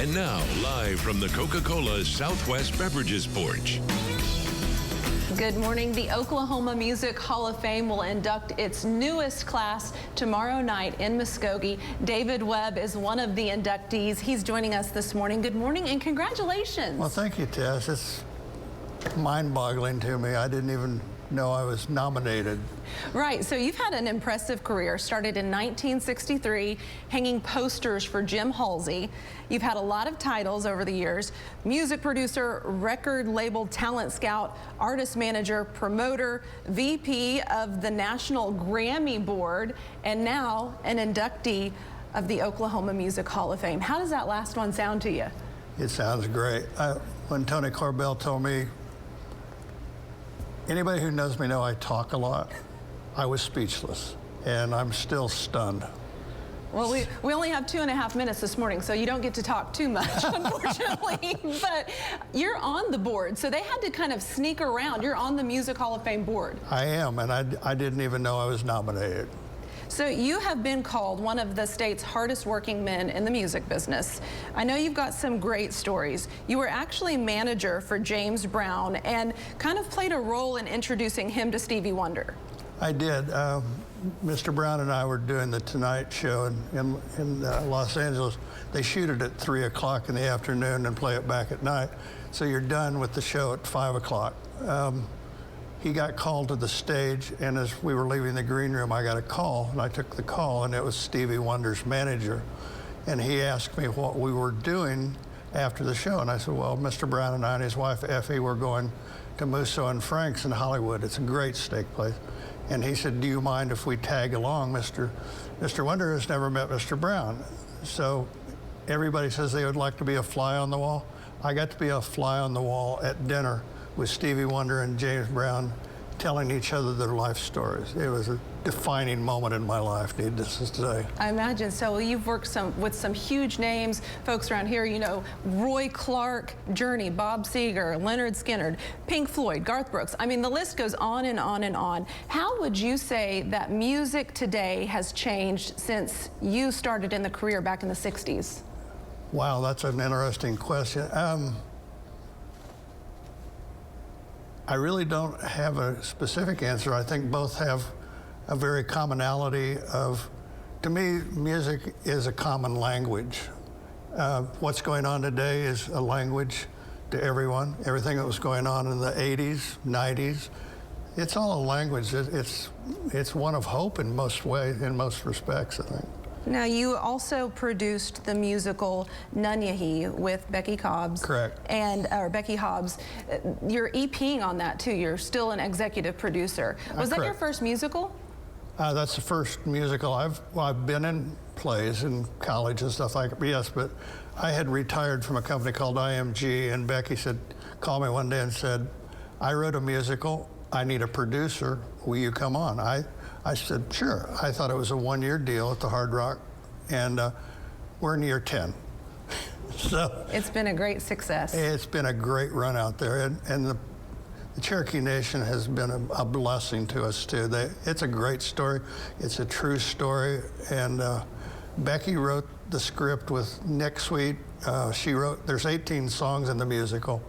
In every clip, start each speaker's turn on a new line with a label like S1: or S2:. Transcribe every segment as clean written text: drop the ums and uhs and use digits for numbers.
S1: And now, live from the Coca-Cola Southwest Beverages Porch.
S2: Good morning. The Oklahoma Music Hall of Fame will induct its newest class tomorrow night in Muskogee. David Webb is one of the inductees. He's joining us this morning. Good morning and congratulations.
S3: Well, thank you, Tess. It's mind-boggling to me. I didn't even know I was nominated.
S2: Right, so you've had an impressive career. Started in 1963, hanging posters for Jim Halsey. You've had a lot of titles over the years: music producer, record label talent scout, artist manager, promoter, VP of the National Grammy Board, and now an inductee of the Oklahoma Music Hall of Fame. How does that last one sound to you?
S3: It sounds great. When Tony Corbell told me, anybody who knows me know I talk a lot, I was speechless, and I'm still stunned.
S2: Well, we only have 2.5 minutes this morning, so you don't get to talk too much, unfortunately. But you're on the board, so they had to kind of sneak around. You're on the Music Hall of Fame board.
S3: I am, and I didn't even know I was nominated.
S2: So you have been called one of the state's hardest working men in the music business. I know you've got some great stories. You were actually manager for James Brown and kind of played a role in introducing him to Stevie Wonder.
S3: I did. Mr. Brown and I were doing the Tonight Show in Los Angeles. They shoot it at 3 o'clock in the afternoon and play it back at night. So you're done with the show at 5 o'clock. He got called to the stage, and as we were leaving the green room, I got a call, and I took the call, and it was Stevie Wonder's manager. And he asked me what we were doing after the show, and I said, well, Mr. Brown and I and his wife, Effie, were going to Musso and Frank's in Hollywood. It's a great steak place. And he said, do you mind if we tag along? Mr. Wonder has never met Mr. Brown. So everybody says they would like to be a fly on the wall. I got to be a fly on the wall at dinner with Stevie Wonder and James Brown telling each other their life stories. It was a defining moment in my life, needless to say.
S2: I imagine so. Well, you've worked with some huge names, folks around here, you know, Roy Clark, Journey, Bob Seger, Leonard Skinner, Pink Floyd, Garth Brooks. I mean, the list goes on and on and on. How would you say that music today has changed since you started in the career back in the 60s?
S3: Wow, that's an interesting question. I really don't have a specific answer. I think both have a very commonality of, to me, music is a common language. What's going on today is a language to everyone. Everything that was going on in the 80s, 90s, it's all a language. It's one of hope in most ways, in most respects, I think.
S2: Now, you also produced the musical Nunyahi with Becky Hobbs.
S3: Correct.
S2: Or Becky Hobbs. You're EPing on that, too. You're still an executive producer. Was that your first musical?
S3: That's the first musical. I've been in plays in college and stuff like that, yes, but I had retired from a company called IMG, and Becky called me one day and said, I wrote a musical. I need a producer. Will you come on? I said, sure. I thought it was a one-year deal at the Hard Rock, and we're in year 10. So
S2: it's been a great success.
S3: It's been a great run out there, and the Cherokee Nation has been a blessing to us, too. It's a great story. It's a true story, and Becky wrote the script with Nick Sweet. There's 18 songs in the musical,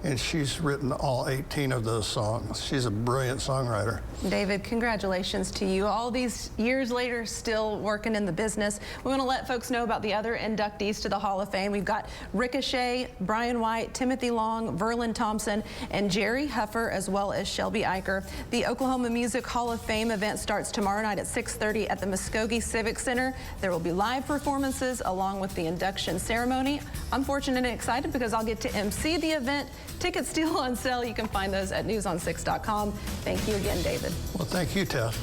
S3: and she's written all 18 of those songs. She's a brilliant songwriter.
S2: David, congratulations to you. All these years later, still working in the business. We want to let folks know about the other inductees to the Hall of Fame. We've got Ricochet, Brian White, Timothy Long, Verlin Thompson, and Jerry Huffer, as well as Shelby Eicher. The Oklahoma Music Hall of Fame event starts tomorrow night at 6:30 at the Muskogee Civic Center. There will be live performances along with the induction ceremony. I'm fortunate and excited because I'll get to MC the event. Tickets still on sale. You can find those at newson6.com. Thank you again, David.
S3: Well, thank you, Tess.